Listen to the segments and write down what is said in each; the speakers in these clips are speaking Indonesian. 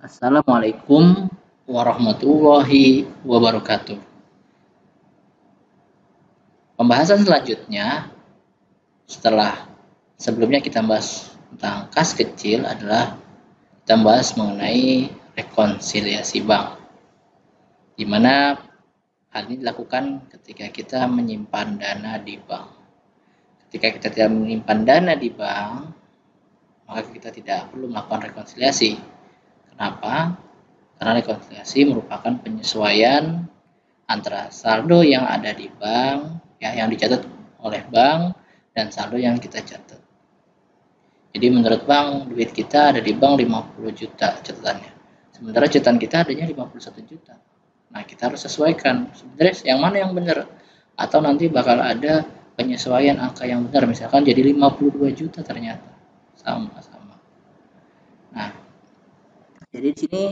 Assalamualaikum warahmatullahi wabarakatuh. Pembahasan selanjutnya setelah sebelumnya kita bahas tentang kas kecil adalah kita bahas mengenai rekonsiliasi bank, di mana hal ini dilakukan ketika kita menyimpan dana di bank. Ketika kita tidak menyimpan dana di bank, maka kita tidak perlu melakukan rekonsiliasi. Kenapa? Karena rekonsiliasi merupakan penyesuaian antara saldo yang ada di bank, ya, yang dicatat oleh bank, dan saldo yang kita catat. Jadi menurut bank, duit kita ada di bank 50 juta catatannya. Sementara catatan kita adanya 51 juta. Nah, kita harus sesuaikan. Sebenarnya yang mana yang benar? Atau nanti bakal ada penyesuaian angka yang benar. Misalkan jadi 52 juta ternyata. Sama-sama. Nah, jadi di sini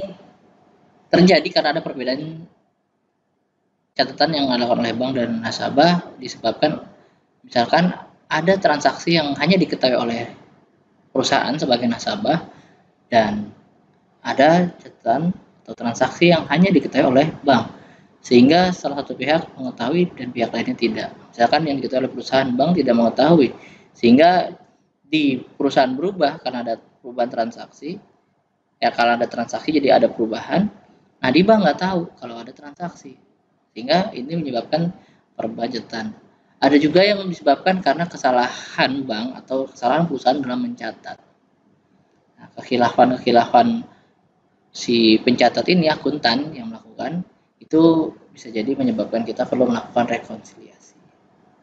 terjadi karena ada perbedaan catatan yang dilakukan oleh bank dan nasabah disebabkan misalkan ada transaksi yang hanya diketahui oleh perusahaan sebagai nasabah dan ada catatan atau transaksi yang hanya diketahui oleh bank, sehingga salah satu pihak mengetahui dan pihak lainnya tidak. Misalkan yang diketahui oleh perusahaan, bank tidak mengetahui, sehingga di perusahaan berubah karena ada perubahan transaksi, ya kalau ada transaksi jadi ada perubahan. Nah di bank nggak tahu kalau ada transaksi, sehingga ini menyebabkan perbudgetan. Ada juga yang disebabkan karena kesalahan bank atau kesalahan perusahaan dalam mencatat. Nah, kekhilafan si pencatat ini, akuntan yang melakukan, itu bisa jadi menyebabkan kita perlu melakukan rekonsiliasi.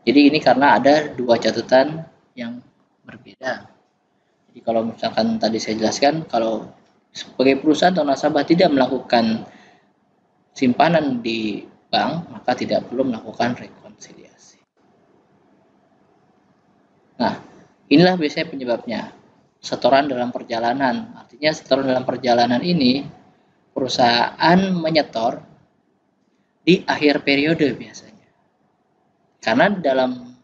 Jadi ini karena ada dua catatan yang berbeda. Jadi kalau misalkan tadi saya jelaskan, kalau sebagai perusahaan atau nasabah tidak melakukan simpanan di bank, maka tidak perlu melakukan rekonsiliasi. Nah, inilah biasanya penyebabnya. Setoran dalam perjalanan. Artinya setoran dalam perjalanan ini perusahaan menyetor di akhir periode biasanya. Karena dalam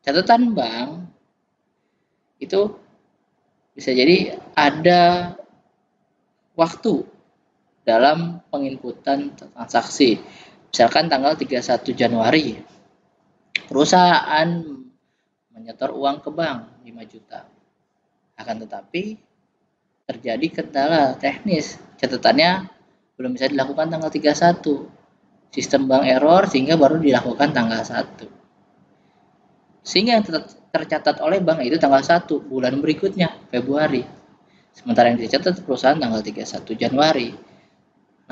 catatan bank itu bisa jadi ada waktu dalam penginputan transaksi. Misalkan tanggal 31 Januari, perusahaan menyetor uang ke bank 5 juta. Akan tetapi terjadi kendala teknis, catatannya belum bisa dilakukan tanggal 31. Sistem bank error sehingga baru dilakukan tanggal 1. Sehingga yang tercatat oleh bank itu tanggal 1 bulan berikutnya, Februari. Sementara yang dicatat perusahaan tanggal 31 Januari.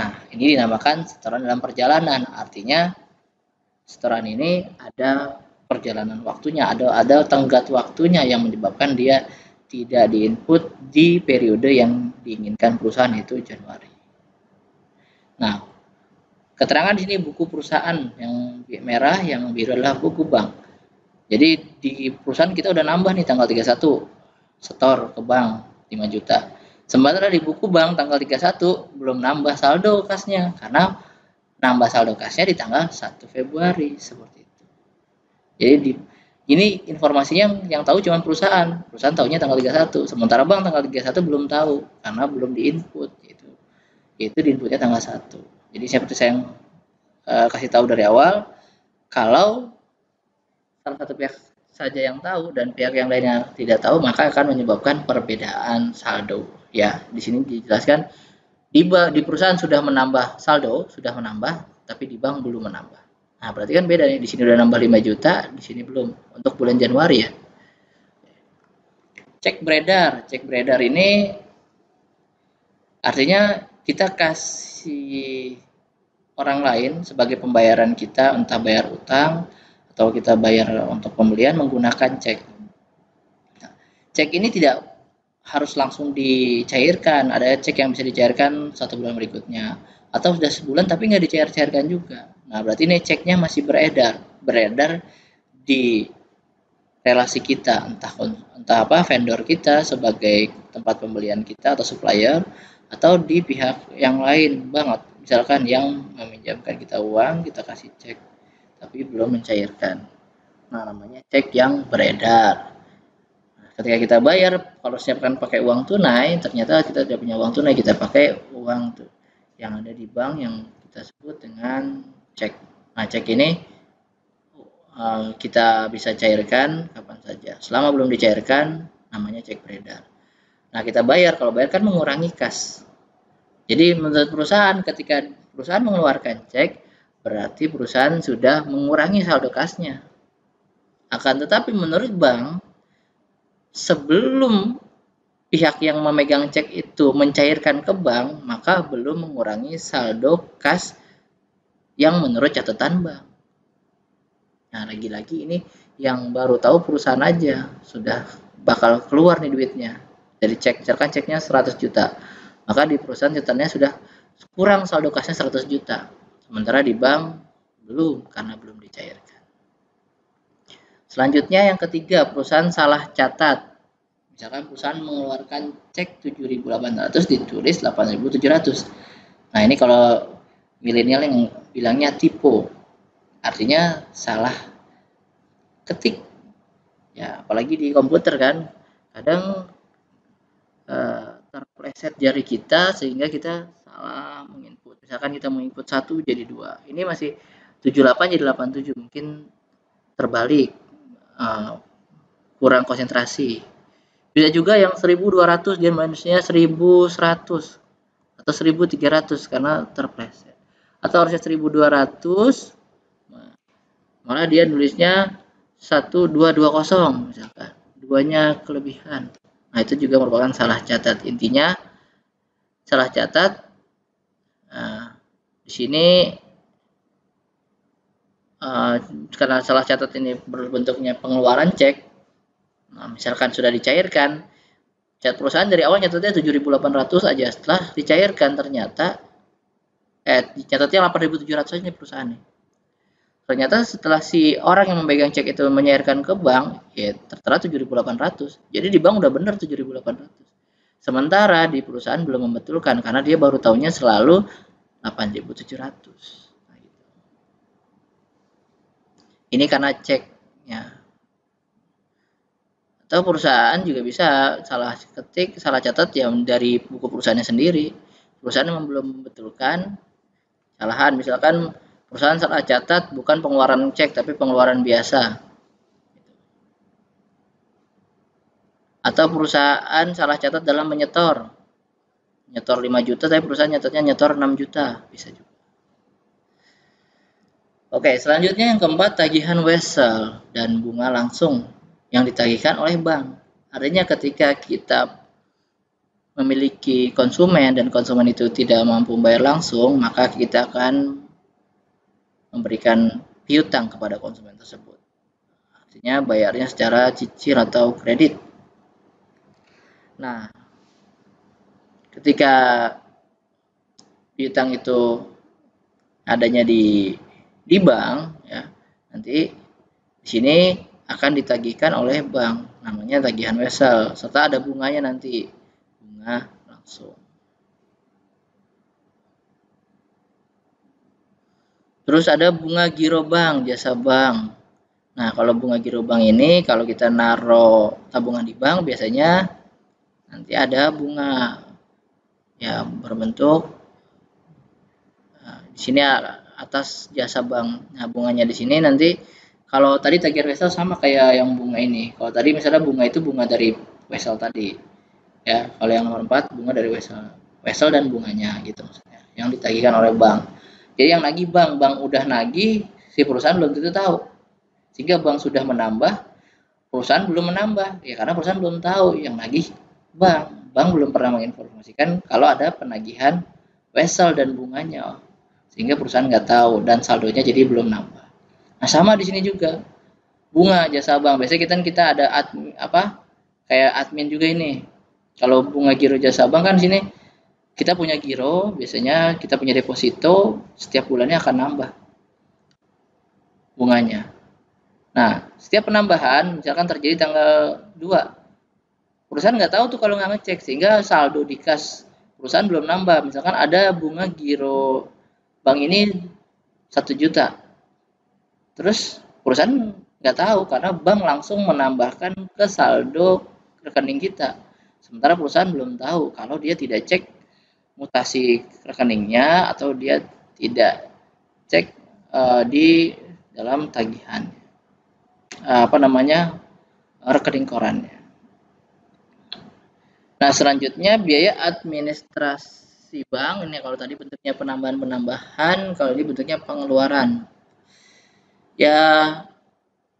Nah, ini dinamakan setoran dalam perjalanan. Artinya setoran ini ada perjalanan waktunya, ada tenggat waktunya yang menyebabkan dia tidak diinput di periode yang diinginkan perusahaan, yaitu Januari. Nah, keterangan di sini buku perusahaan yang merah, yang biru adalah buku bank. Jadi di perusahaan kita udah nambah nih tanggal 31 setor ke bank 5 juta. Sementara di buku bank tanggal 31 belum nambah saldo kasnya karena nambah saldo kasnya di tanggal 1 Februari seperti itu. Jadi ini informasinya yang tahu cuma perusahaan. Perusahaan tahunya tanggal 31, sementara bank tanggal 31 belum tahu karena belum diinput gitu. Itu diinputnya tanggal 1. Jadi seperti saya kasih tahu dari awal, kalau salah satu pihak saja yang tahu dan pihak yang lainnya tidak tahu, maka akan menyebabkan perbedaan saldo. Ya, di sini dijelaskan di perusahaan sudah menambah saldo, sudah menambah, tapi di bank belum menambah. Nah, berarti kan beda nih. Di sini udah nambah 5 juta, di sini belum. Untuk bulan Januari ya. Cek beredar ini artinya kita kasih orang lain sebagai pembayaran kita, entah bayar utang atau kita bayar untuk pembelian menggunakan cek. Nah, cek ini tidak harus langsung dicairkan. Ada cek yang bisa dicairkan 1 bulan berikutnya, atau sudah sebulan tapi nggak dicairkan juga. Nah, berarti ini ceknya masih beredar di relasi kita, entah apa vendor kita sebagai tempat pembelian kita atau supplier, atau di pihak yang lain banget, misalkan yang meminjamkan kita uang, kita kasih cek tapi belum mencairkan. Nah, namanya cek yang beredar. Nah, ketika kita bayar, kalau siapkan pakai uang tunai, ternyata kita tidak punya uang tunai, kita pakai uang tuh yang ada di bank yang kita sebut dengan cek. Nah, cek ini kita bisa cairkan kapan saja. Selama belum dicairkan, namanya cek beredar. Nah, kita bayar. Kalau bayar kan mengurangi kas. Jadi menurut perusahaan, ketika perusahaan mengeluarkan cek, berarti perusahaan sudah mengurangi saldo kasnya. Akan tetapi menurut bank, sebelum pihak yang memegang cek itu mencairkan ke bank, maka belum mengurangi saldo kas yang menurut catatan bank. Nah, lagi-lagi ini yang baru tahu perusahaan aja, sudah bakal keluar nih duitnya. Dari cek, misalkan ceknya 100 juta, maka di perusahaan catatannya sudah kurang saldo kasnya 100 juta. Sementara di bank belum, karena belum dicairkan. Selanjutnya yang ketiga, perusahaan salah catat. Misalkan perusahaan mengeluarkan cek 7.800 ditulis 8.700. Nah, ini kalau milenial yang bilangnya typo. Artinya salah ketik. Ya, apalagi di komputer kan. Kadang terpleset jari kita sehingga kita salah menginput. Misalkan kita menginput 1 jadi 2. Ini masih 78 jadi 87. Mungkin terbalik. Kurang konsentrasi. Bisa juga yang 1200 dia minusnya 1100 atau 1300 karena terpleset. Atau harusnya 1200 malah dia nulisnya 1220 misalkan. Duanya kelebihan. Nah, itu juga merupakan salah catat. Intinya salah catat. Nah, di sini karena salah catat ini berbentuknya pengeluaran cek. Nah, misalkan sudah dicairkan, cat perusahaan dari awal nyatetnya 7.800 aja, setelah dicairkan ternyata catatnya 8.700 aja nih perusahaan nih. Ternyata setelah si orang yang memegang cek itu menyairkan ke bank, ya tertera 7.800. Jadi di bank udah benar 7.800. Sementara di perusahaan belum membetulkan karena dia baru tahunya selalu 8.700. Nah, gitu. Ini karena ceknya. Atau perusahaan juga bisa salah ketik, salah catat yang dari buku perusahaannya sendiri. Perusahaan yang belum membetulkan kesalahan. Misalkan perusahaan salah catat bukan pengeluaran cek tapi pengeluaran biasa. Atau perusahaan salah catat dalam menyetor. Nyetor 5 juta tapi perusahaan nyetornya nyetor 6 juta. Bisa juga. Oke, selanjutnya yang keempat, tagihan wesel dan bunga langsung yang ditagihkan oleh bank. Artinya ketika kita memiliki konsumen dan konsumen itu tidak mampu bayar langsung, maka kita akan memberikan piutang kepada konsumen tersebut. Artinya bayarnya secara cicil atau kredit. Nah, ketika piutang itu adanya di bank, ya, nanti di sini akan ditagihkan oleh bank, namanya tagihan wesel, serta ada bunganya nanti, bunga langsung. Terus ada bunga giro bank, jasa bank. Nah, kalau bunga giro bank ini, kalau kita naruh tabungan di bank, biasanya nanti ada bunga ya berbentuk di sini atas jasa bank. Nah, bunganya di sini nanti kalau tadi tagihan wesel sama kayak yang bunga ini. Kalau tadi misalnya bunga itu bunga dari wesel tadi. Ya, kalau yang nomor 4 bunga dari wesel. Wesel dan bunganya gitu maksudnya. Yang ditagihkan oleh bank. Jadi yang nagih bank udah nagih, si perusahaan belum tentu tahu. Sehingga bank sudah menambah, perusahaan belum menambah. Ya karena perusahaan belum tahu yang nagih bank. Bank belum pernah menginformasikan kalau ada penagihan wesel dan bunganya. Sehingga perusahaan nggak tahu dan saldonya jadi belum nambah. Nah, sama di sini juga. Bunga jasa bank. Biasanya kita ada admin, kayak admin juga ini. Kalau bunga giro jasa bank kan di sini kita punya giro, biasanya kita punya deposito, setiap bulannya akan nambah bunganya. Nah, setiap penambahan misalkan terjadi tanggal 2. Perusahaan nggak tahu tuh kalau nggak ngecek, sehingga saldo di kas perusahaan belum nambah. Misalkan ada bunga giro bank ini 1 juta. Terus perusahaan nggak tahu karena bank langsung menambahkan ke saldo rekening kita. Sementara perusahaan belum tahu kalau dia tidak cek mutasi rekeningnya atau dia tidak cek di dalam tagihan rekening korannya. Nah, selanjutnya biaya administrasi bank. Ini kalau tadi bentuknya penambahan-penambahan, kalau ini bentuknya pengeluaran. Ya,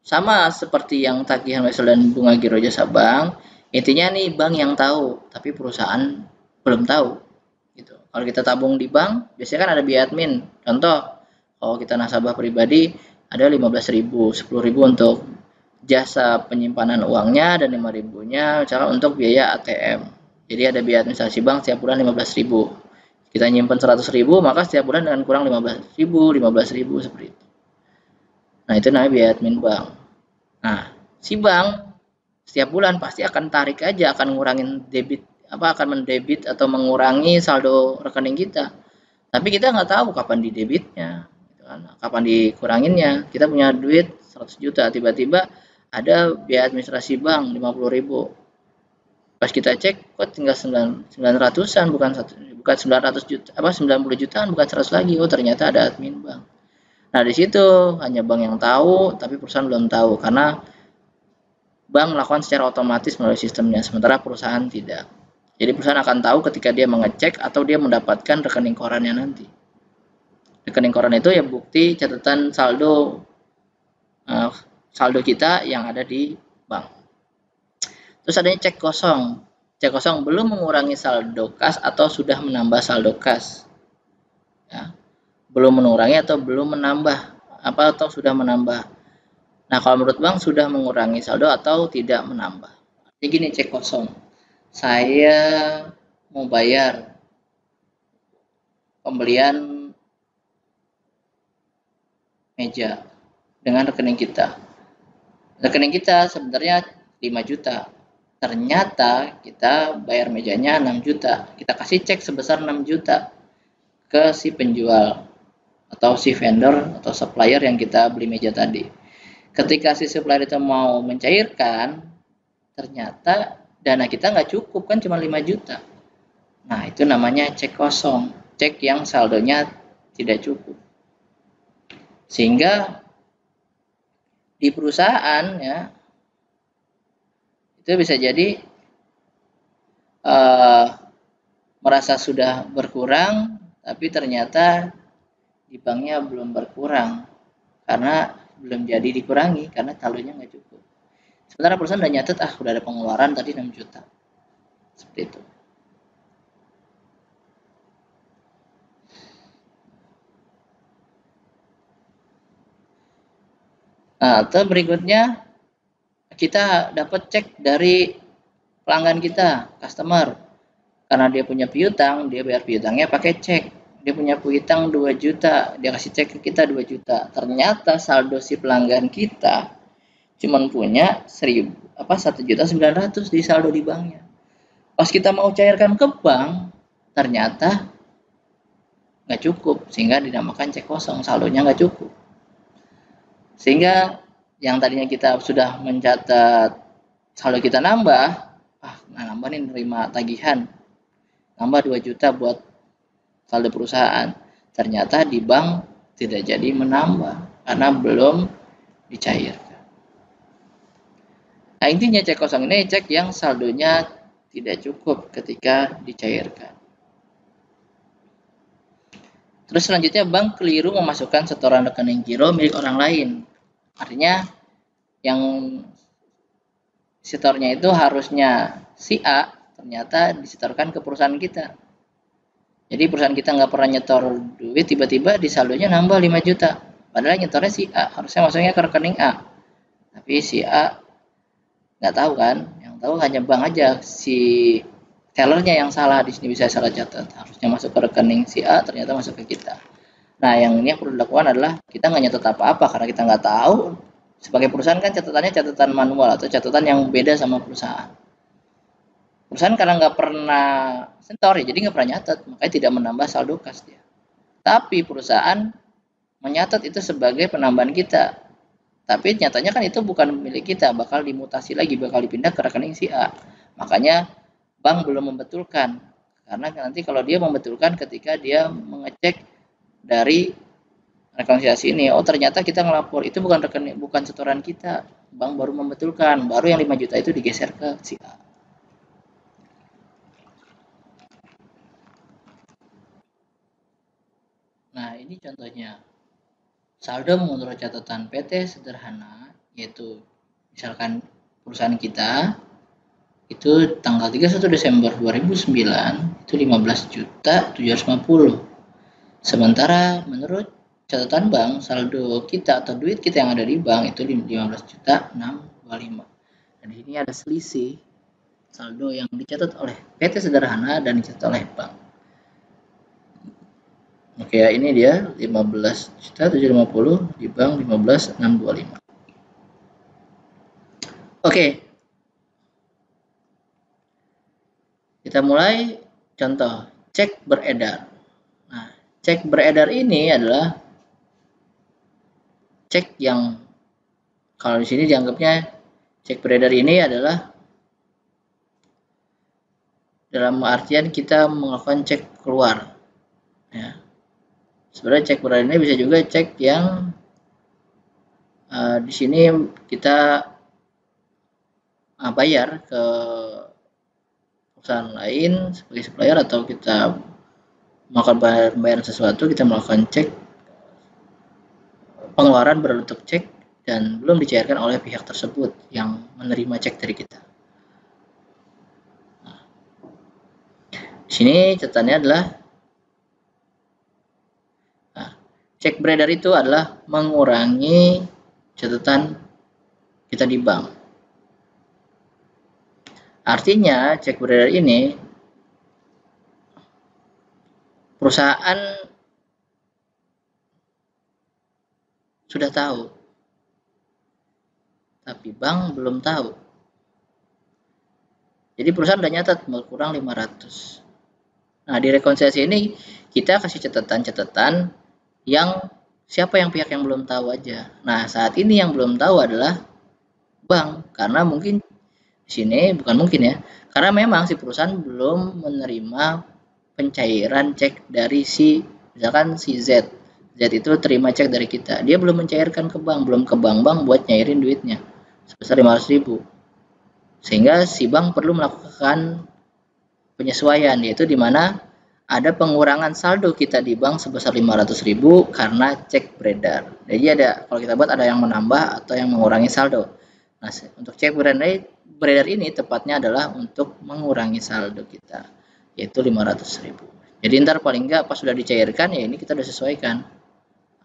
sama seperti yang tagihan wesel dan bunga giro jasa bank. Intinya nih bank yang tahu, tapi perusahaan belum tahu. Gitu. Kalau kita tabung di bank, biasanya kan ada biaya admin. Contoh, kalau kita nasabah pribadi ada 15.000, 10.000 untuk jasa penyimpanan uangnya dan 5.000-nya misalkan untuk biaya ATM. Jadi ada biaya administrasi bank setiap bulan 15.000. Kita nyimpan 100.000, maka setiap bulan dengan kurang 15.000 seperti itu. Nah, itu namanya biaya admin bank. Nah, si bank setiap bulan pasti akan tarik aja, akan ngurangin debit, akan mendebit atau mengurangi saldo rekening kita. Tapi kita nggak tahu kapan didebitnya, gitu kan, kapan dikuranginnya. Kita punya duit 100 juta, tiba-tiba ada biaya administrasi bank 50.000. Pas kita cek, kok tinggal 900-an, bukan 900 juta, 90 jutaan, bukan 100 lagi. Oh, ternyata ada admin bank. Nah, di situ hanya bank yang tahu, tapi perusahaan belum tahu karena bank melakukan secara otomatis melalui sistemnya, sementara perusahaan tidak. Jadi perusahaan akan tahu ketika dia mengecek atau dia mendapatkan rekening korannya nanti. Rekening koran itu ya bukti catatan saldo kita yang ada di bank. Terus adanya cek kosong. Cek kosong belum mengurangi saldo kas atau sudah menambah saldo kas. Ya. Belum mengurangi atau belum menambah atau sudah menambah. Nah, kalau menurut bank sudah mengurangi saldo atau tidak menambah. Jadi gini cek kosong. Saya mau bayar pembelian meja dengan rekening kita. Rekening kita sebenarnya 5 juta. Ternyata kita bayar mejanya 6 juta. Kita kasih cek sebesar 6 juta ke si penjual atau si vendor atau supplier yang kita beli meja tadi. Ketika si supplier itu mau mencairkan, ternyata dana kita nggak cukup, kan cuma 5 juta. Nah, itu namanya cek kosong, cek yang saldonya tidak cukup. Sehingga di perusahaan ya itu bisa jadi merasa sudah berkurang, tapi ternyata di banknya belum berkurang karena belum jadi dikurangi karena saldonya nggak cukup. Sementara perusahaan udah nyatet, udah ada pengeluaran tadi 6 juta. Seperti itu. Nah, atau berikutnya kita dapat cek dari pelanggan kita, customer. Karena dia punya piutang, dia bayar piutangnya pakai cek. Dia punya piutang 2 juta, dia kasih cek ke kita 2 juta. Ternyata saldo si pelanggan kita cuma punya 1.900.000 di saldo di banknya. Pas kita mau cairkan ke bank, ternyata nggak cukup, sehingga dinamakan cek kosong, saldonya nggak cukup. Sehingga yang tadinya kita sudah mencatat saldo kita nambah, nambah nih nerima tagihan, nambah 2 juta buat saldo perusahaan. Ternyata di bank tidak jadi menambah karena belum dicairkan. Nah, intinya cek kosong ini cek yang saldonya tidak cukup ketika dicairkan. Terus selanjutnya bank keliru memasukkan setoran rekening giro milik orang lain. Artinya yang setornya itu harusnya si A, ternyata disetorkan ke perusahaan kita. Jadi perusahaan kita nggak pernah nyetor duit, tiba-tiba di saldonya nambah 5 juta. Padahal nyetornya si A, harusnya masuknya ke rekening A. Tapi si A nggak tahu kan, yang tahu hanya bank aja. Si tellernya yang salah, di sini bisa salah catat. Harusnya masuk ke rekening si A, ternyata masuk ke kita. Nah, yang ini yang perlu dilakukan adalah kita nggak nyatet apa-apa karena kita nggak tahu. Sebagai perusahaan kan catatannya catatan manual atau catatan yang beda sama perusahaan. Perusahaan karena nggak pernah setor ya, jadi nggak pernah nyatet, makanya tidak menambah saldo kas dia. Tapi perusahaan menyatat itu sebagai penambahan kita. Tapi nyatanya kan itu bukan milik kita, bakal dimutasi lagi, bakal dipindah ke rekening si A. Makanya bank belum membetulkan Karena nanti kalau dia membetulkan ketika dia mengecek dari rekonsiliasi ini, oh ternyata kita ngelapor itu bukan rekening, bukan setoran kita, bank baru membetulkan, baru yang 5 juta itu digeser ke si A. Nah, ini contohnya. Saldo menurut catatan PT sederhana, yaitu misalkan perusahaan kita itu tanggal 31 Desember 2009 itu 15.750. Sementara menurut catatan bank, saldo kita atau duit kita yang ada di bank itu 15.625. Dan di sini ada selisih saldo yang dicatat oleh PT sederhana dan dicatat oleh bank. Oke, ya ini dia 15.750 di bank 15.625. Oke. Kita mulai contoh cek beredar. Nah, cek beredar ini adalah cek yang kalau di sini dianggapnya cek beredar ini adalah dalam artian kita melakukan cek keluar. Ya. Sebenarnya cek beredar ini bisa juga cek yang di sini kita bayar ke perusahaan lain sebagai supplier atau kita melakukan pembayaran sesuatu, kita melakukan cek pengeluaran berbentuk cek dan belum dicairkan oleh pihak tersebut yang menerima cek dari kita. Nah, di sini catatannya adalah cek beredar itu adalah mengurangi catatan kita di bank. Artinya cek beredar ini perusahaan sudah tahu, tapi bank belum tahu. Jadi perusahaan sudah nyatat berkurang 500. Nah, di rekonsiliasi ini kita kasih catatan-catatan yang siapa yang pihak yang belum tahu aja. Nah, saat ini yang belum tahu adalah bank, karena mungkin di sini bukan mungkin ya, karena memang si perusahaan belum menerima pencairan cek dari si misalkan si Z. Z itu terima cek dari kita, dia belum mencairkan ke bank, belum ke bank buat nyairin duitnya sebesar 500.000. Sehingga si bank perlu melakukan penyesuaian, yaitu di mana ada pengurangan saldo kita di bank sebesar 500.000 karena cek beredar. Jadi ada, kalau kita buat ada yang menambah atau yang mengurangi saldo. Nah, untuk cek beredar ini tepatnya adalah untuk mengurangi saldo kita, yaitu 500.000. Jadi ntar paling enggak pas sudah dicairkan ya ini kita sudah sesuaikan.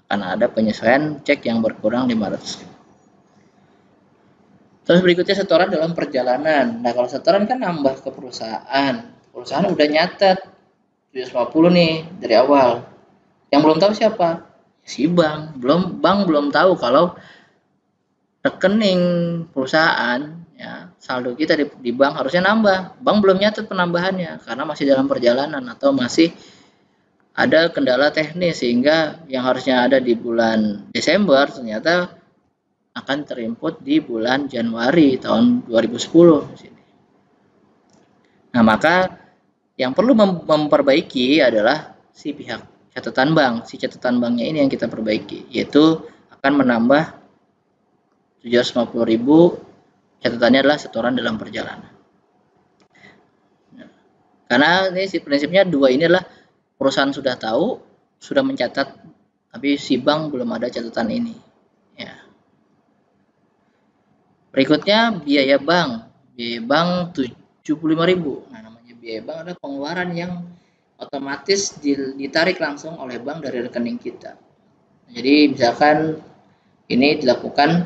Karena ada penyesuaian cek yang berkurang 500.000. Terus berikutnya setoran dalam perjalanan. Nah, kalau setoran kan nambah ke perusahaan. Perusahaan udah nyatet 750 nih dari awal. Yang belum tahu siapa? Si bank. Bank belum tahu kalau rekening perusahaan ya, saldo kita di bank harusnya nambah. Bank belum nyatet penambahannya karena masih dalam perjalanan atau masih ada kendala teknis sehingga yang harusnya ada di bulan Desember ternyata akan terinput di bulan Januari tahun 2010 di sini. Nah, maka yang perlu memperbaiki adalah si pihak catatan bank. Si catatan banknya ini yang kita perbaiki, yaitu akan menambah 750.000, catatannya adalah setoran dalam perjalanan. Karena ini si prinsipnya dua ini adalah perusahaan sudah tahu, sudah mencatat, tapi si bank belum ada catatan ini. Ya. Berikutnya biaya bank. Biaya bank 75.000. Nah, biaya bank adalah pengeluaran yang otomatis ditarik langsung oleh bank dari rekening kita. Jadi misalkan ini dilakukan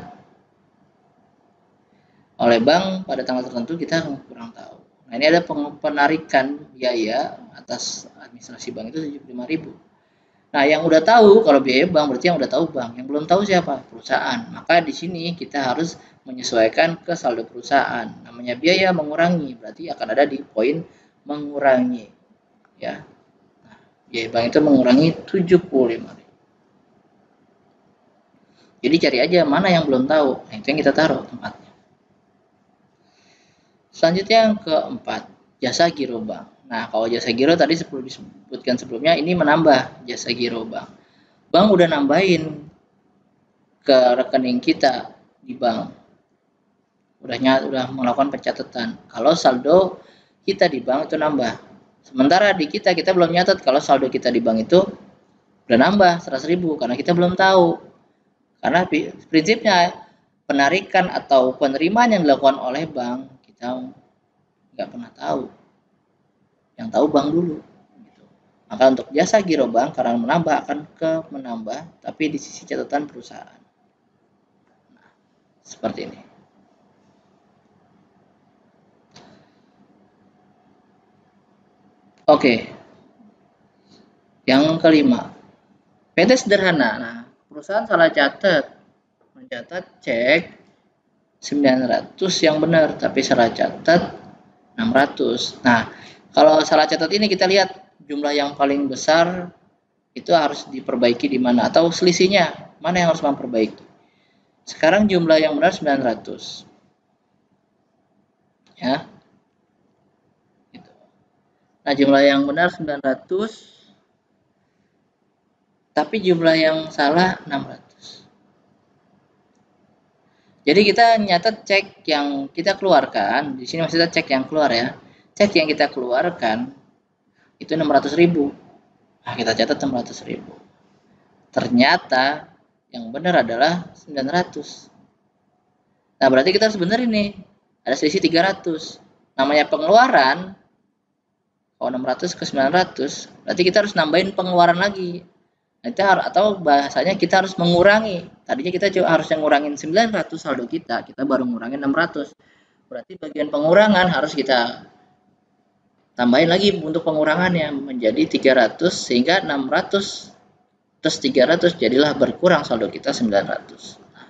oleh bank pada tanggal tertentu kita kurang tahu. Nah, ini ada penarikan biaya atas administrasi bank itu 75.000. Nah, yang udah tahu kalau biaya bank berarti yang udah tahu bank, yang belum tahu siapa? Perusahaan. Maka di sini kita harus menyesuaikan ke saldo perusahaan. Namanya biaya mengurangi, berarti akan ada di poin mengurangi. Ya. Nah, biaya bank itu mengurangi 75.000. Jadi cari aja mana yang belum tahu. Nah, itu yang kita taruh tempatnya. Selanjutnya yang keempat, jasa giro bank. Nah, kalau jasa giro tadi disebutkan sebelumnya ini menambah jasa giro bank. Bank udah nambahin ke rekening kita di bank. Udah melakukan pencatatan. Kalau saldo kita di bank itu nambah. Sementara di kita belum nyatat kalau saldo kita di bank itu udah nambah 100.000 karena kita belum tahu. Karena prinsipnya penarikan atau penerimaan yang dilakukan oleh bank kita nggak pernah tahu. Yang tahu bank dulu. Maka untuk jasa giro bank karena menambah akan ke menambah, tapi di sisi catatan perusahaan. Nah, seperti ini. Oke. Yang kelima, PT sederhana. Nah, perusahaan salah catat. Mencatat cek 900 yang benar, tapi salah catat 600. Nah, kalau salah catat ini kita lihat jumlah yang paling besar itu harus diperbaiki di mana atau selisihnya mana yang harus memperbaiki. Sekarang jumlah yang benar 900. Ya. Gitu. Nah, jumlah yang benar 900 tapi jumlah yang salah 600. Jadi kita nyatet cek yang kita keluarkan, di sini maksudnya cek yang keluar ya. Cek yang kita keluarkan itu 600.000. Nah, kita catat 600.000. Ternyata yang benar adalah 900. Nah, berarti kita harus benar ini. Ada selisih 300. Namanya pengeluaran, kalau 600 ke 900, berarti kita harus nambahin pengeluaran lagi. Nanti atau bahasanya kita harus mengurangi. Tadinya kita harus ngurangin 900 saldo kita baru ngurangin 600. Berarti bagian pengurangan harus kita tambahin lagi untuk pengurangannya menjadi 300 sehingga 600 plus 300 jadilah berkurang saldo kita 900. Nah,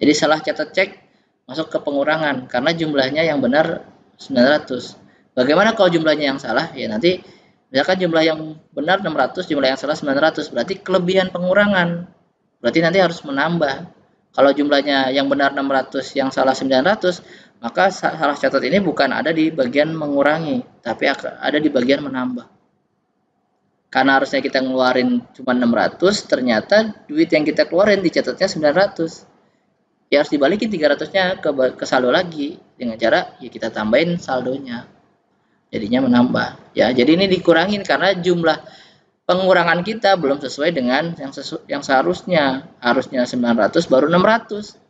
jadi salah catat cek masuk ke pengurangan karena jumlahnya yang benar 900. Bagaimana kalau jumlahnya yang salah? Ya nanti misalkan jumlah yang benar 600, jumlah yang salah 900, berarti kelebihan pengurangan. Berarti nanti harus menambah. Kalau jumlahnya yang benar 600, yang salah 900, maka salah catat ini bukan ada di bagian mengurangi, tapi ada di bagian menambah. Karena harusnya kita ngeluarin cuma 600, ternyata duit yang kita keluarin dicatatnya 900. Ya harus dibalikin 300-nya ke saldo lagi dengan cara ya kita tambahin saldonya. Jadinya menambah. Ya, jadi ini dikurangin karena jumlah pengurangan kita belum sesuai dengan yang seharusnya. Harusnya 900 baru 600.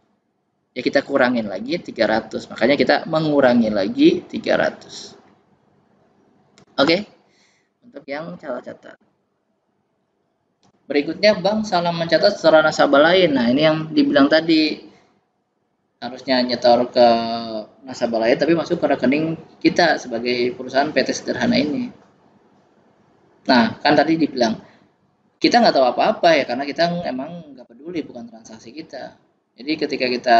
Ya kita kurangin lagi 300. Makanya kita mengurangi lagi 300. Oke. Untuk yang salah catat. Berikutnya bank salah mencatat secara nasabah lain. Nah, ini yang dibilang tadi. Harusnya nyetor ke nasabah lain tapi masuk ke rekening kita sebagai perusahaan PT sederhana ini. Nah, kan tadi dibilang kita nggak tahu apa-apa ya karena kita emang nggak peduli, bukan transaksi kita. Jadi ketika kita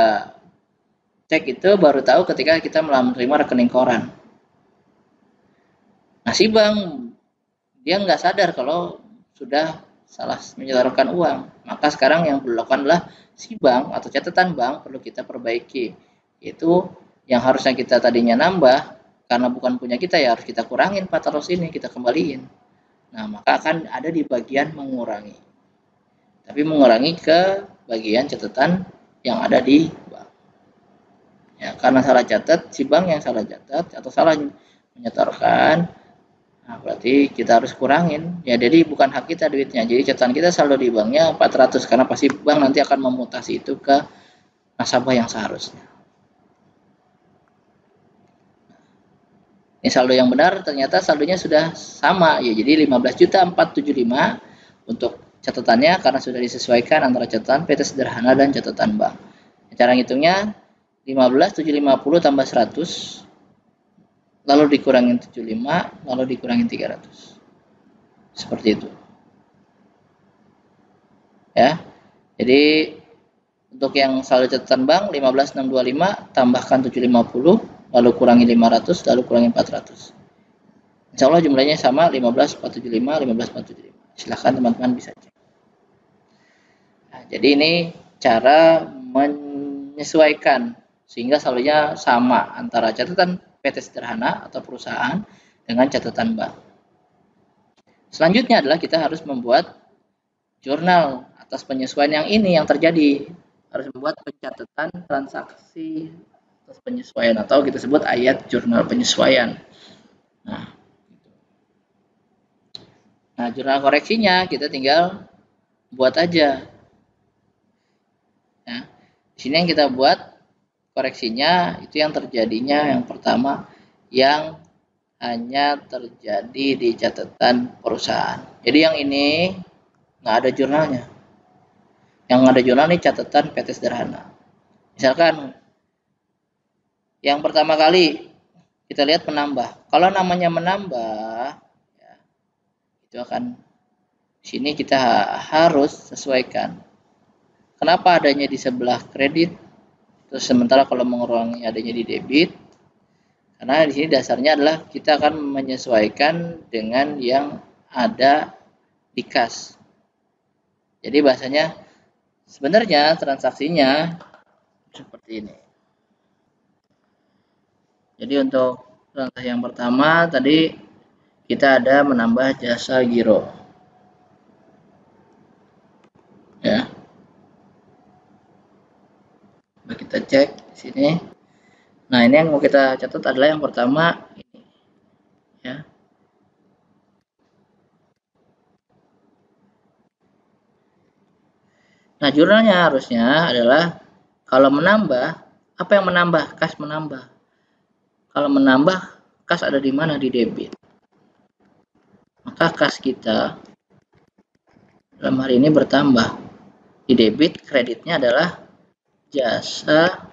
cek itu baru tahu ketika kita menerima rekening koran. Nah, si bank dia nggak sadar kalau sudah salah menyetorkan uang. Maka sekarang yang perlu dilakukan adalah si bank atau catatan bank perlu kita perbaiki. Itu yang harusnya kita tadinya nambah karena bukan punya kita ya harus kita kurangin 400 ini kita kembaliin. Nah, maka akan ada di bagian mengurangi. Tapi mengurangi ke bagian catatan yang ada di bank. Ya, karena salah catat, si bank yang salah catat atau salah menyetorkan. Nah, berarti kita harus kurangin. Ya, jadi bukan hak kita duitnya. Jadi catatan kita saldo di banknya 400 karena pasti bank nanti akan memutasi itu ke nasabah yang seharusnya. Ini saldo yang benar ternyata saldonya sudah sama ya. Jadi 15.475 untuk catatannya karena sudah disesuaikan antara catatan PT sederhana dan catatan bank. Cara ngitungnya 15.750 tambah 100 lalu dikurangin 75, lalu dikurangin 300. Seperti itu. Ya. Jadi untuk yang saldo catatan bank 15.625 tambahkan 750, lalu kurangi 500, lalu kurangi 400. Insya Allah jumlahnya sama 15.475, 15.475. Silahkan teman-teman bisa cek. Nah, jadi ini cara menyesuaikan sehingga saldonya sama antara catatan PT sederhana atau perusahaan dengan catatan bank. Selanjutnya adalah kita harus membuat jurnal atas penyesuaian yang ini yang terjadi. Harus membuat pencatatan transaksi atas penyesuaian atau kita sebut ayat jurnal penyesuaian. Nah, jurnal koreksinya kita tinggal buat aja. Ya. Di sini yang kita buat koreksinya itu yang terjadinya yang pertama yang hanya terjadi di catatan perusahaan. Jadi yang ini nggak ada jurnalnya. Yang ada jurnal ini catatan PT Sederhana. Misalkan yang pertama kali kita lihat menambah. Kalau namanya menambah, ya, itu akan sini kita harus sesuaikan. Kenapa adanya di sebelah kredit, terus sementara kalau mengurangi adanya di debit? Karena di sini dasarnya adalah kita akan menyesuaikan dengan yang ada di kas. Jadi bahasanya sebenarnya transaksinya seperti ini. Jadi untuk transaksi yang pertama tadi kita ada menambah jasa giro. Ya. Coba kita cek di sini. Nah, ini yang mau kita catat adalah yang pertama ini. Ya. Nah, jurnalnya harusnya adalah kalau menambah, apa yang menambah? Kas menambah. Kalau menambah, kas ada di mana? Di debit. Maka kas kita dalam hari ini bertambah. Di debit, kreditnya adalah jasa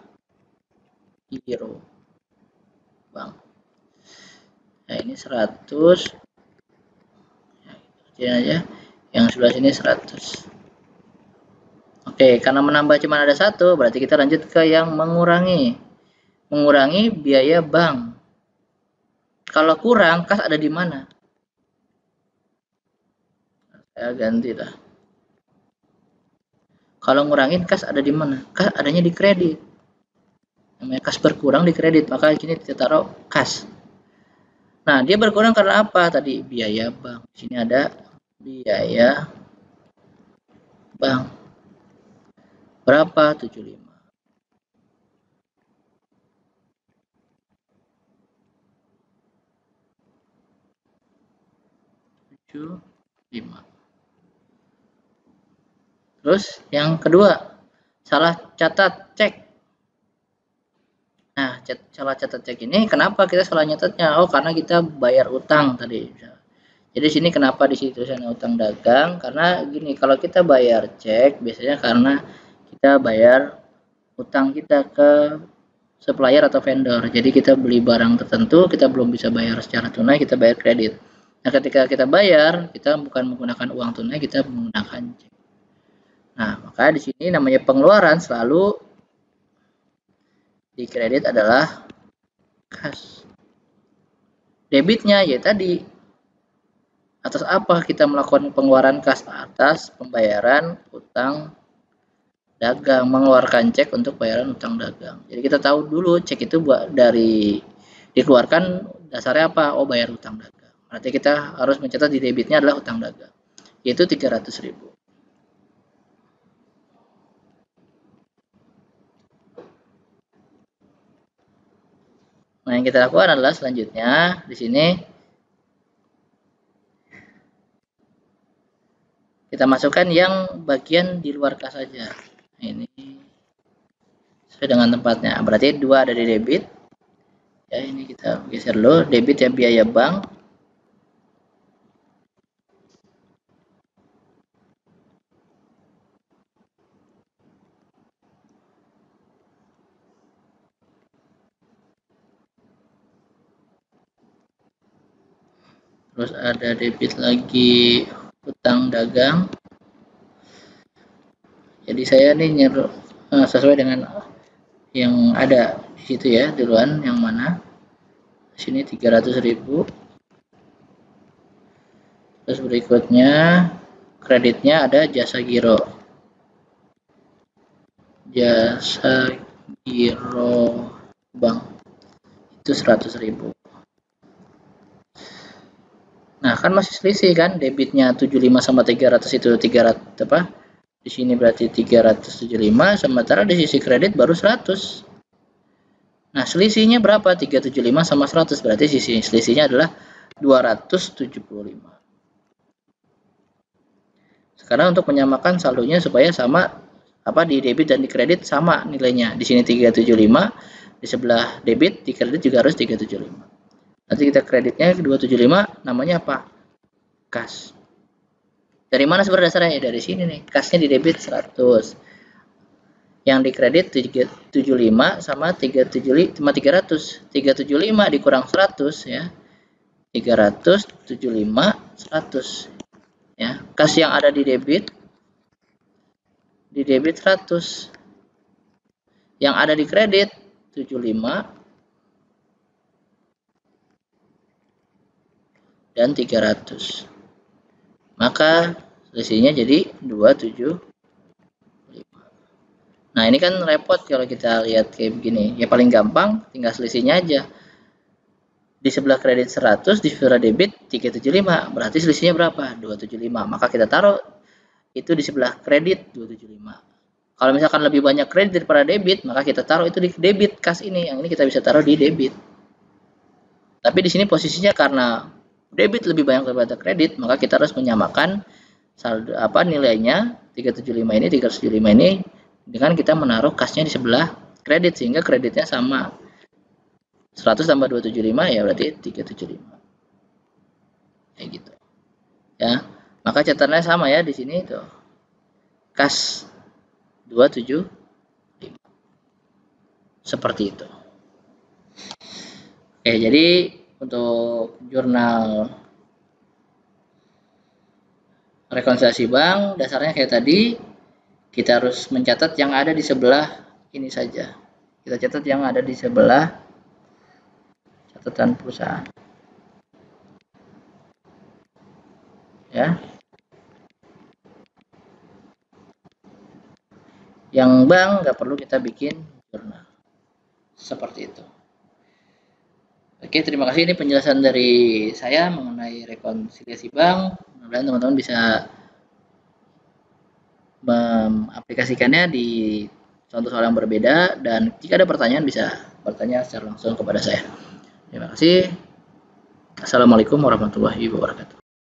giro bank. Nah, ini 100. Ya, aja. Yang sebelah sini 100. Oke, karena menambah cuma ada satu, berarti kita lanjut ke yang mengurangi. Mengurangi biaya bank. Kalau kurang, kas ada di mana? Saya ganti lah. Kalau ngurangin kas ada di mana? Kas adanya di kredit. Namanya kas berkurang di kredit, maka ini kita taruh kas. Nah, dia berkurang karena apa? Tadi biaya bank. Di sini ada biaya bank. Berapa? 75. 75. Terus yang kedua, salah catat cek. Nah, salah catat cek ini kenapa kita salah nyatetnya? Oh, karena kita bayar utang tadi. Jadi sini kenapa di situ tulisannya utang dagang? Karena gini, kalau kita bayar cek biasanya karena kita bayar utang kita ke supplier atau vendor. Jadi kita beli barang tertentu, kita belum bisa bayar secara tunai, kita bayar kredit. Nah, ketika kita bayar, kita bukan menggunakan uang tunai, kita menggunakan cek. Nah, maka di sini namanya pengeluaran selalu di kredit adalah kas. Debitnya ya tadi atas apa kita melakukan pengeluaran kas? Atas pembayaran utang dagang, mengeluarkan cek untuk bayaran utang dagang. Jadi kita tahu dulu cek itu buat dari dikeluarkan dasarnya apa? Oh, bayar utang dagang. Berarti kita harus mencatat di debitnya adalah utang dagang, yaitu 300.000. Nah, yang kita lakukan adalah selanjutnya di sini kita masukkan yang bagian di luar kas saja. Ini sesuai dengan tempatnya. Berarti 2 ada di debit. Ya, ini kita geser dulu. Debit yang biaya bank. Terus ada debit lagi utang dagang. Jadi saya nih nyeru sesuai dengan yang ada di situ ya, duluan yang mana? Di sini 300.000. Terus berikutnya kreditnya ada jasa giro. Jasa giro bank itu 100.000. Nah, kan masih selisih kan, debitnya 75 sama 300 itu 300 apa? Di sini berarti 375, sementara di sisi kredit baru 100. Nah, selisihnya berapa? 375 sama 100, berarti sisi selisihnya adalah 275. Sekarang untuk menyamakan saldonya supaya sama, apa, di debit dan di kredit sama nilainya. Di sini 375, di sebelah debit, di kredit juga harus 375. Nanti kita kreditnya 275, namanya apa? Kas. Dari mana sumber dasarnya? Dari sini nih. Kasnya di debit 100. Yang di kredit 75 sama 300. 375 dikurang 100 ya. 375 100 ya. Kas yang ada di debit 100. Yang ada di kredit 75 dan 300. Maka selisihnya jadi 275. Nah, ini kan repot kalau kita lihat kayak begini. Ya paling gampang tinggal selisihnya aja. Di sebelah kredit 100, di sebelah debit 375. Berarti selisihnya berapa? 275. Maka kita taruh itu di sebelah kredit 275. Kalau misalkan lebih banyak kredit daripada debit, maka kita taruh itu di debit kas ini. Yang ini kita bisa taruh di debit. Tapi di sini posisinya karena debit lebih banyak daripada kredit, maka kita harus menyamakan saldo nilainya 375 ini 375 ini dengan kita menaruh kasnya di sebelah kredit sehingga kreditnya sama. 100 tambah 275 ya berarti 375. Kayak gitu. Ya. Maka catatannya sama ya di sini tuh. Kas 275. Seperti itu. Oke, jadi untuk jurnal rekonsiliasi bank dasarnya kayak tadi, kita harus mencatat yang ada di sebelah ini saja. Kita catat yang ada di sebelah catatan perusahaan. Ya. Yang bank nggak perlu kita bikin jurnal. Seperti itu. Oke, terima kasih. Ini penjelasan dari saya mengenai rekonsiliasi bank. Mudah-mudahan teman-teman bisa mengaplikasikannya di contoh soal yang berbeda, dan jika ada pertanyaan bisa bertanya secara langsung kepada saya. Terima kasih. Assalamualaikum warahmatullahi wabarakatuh.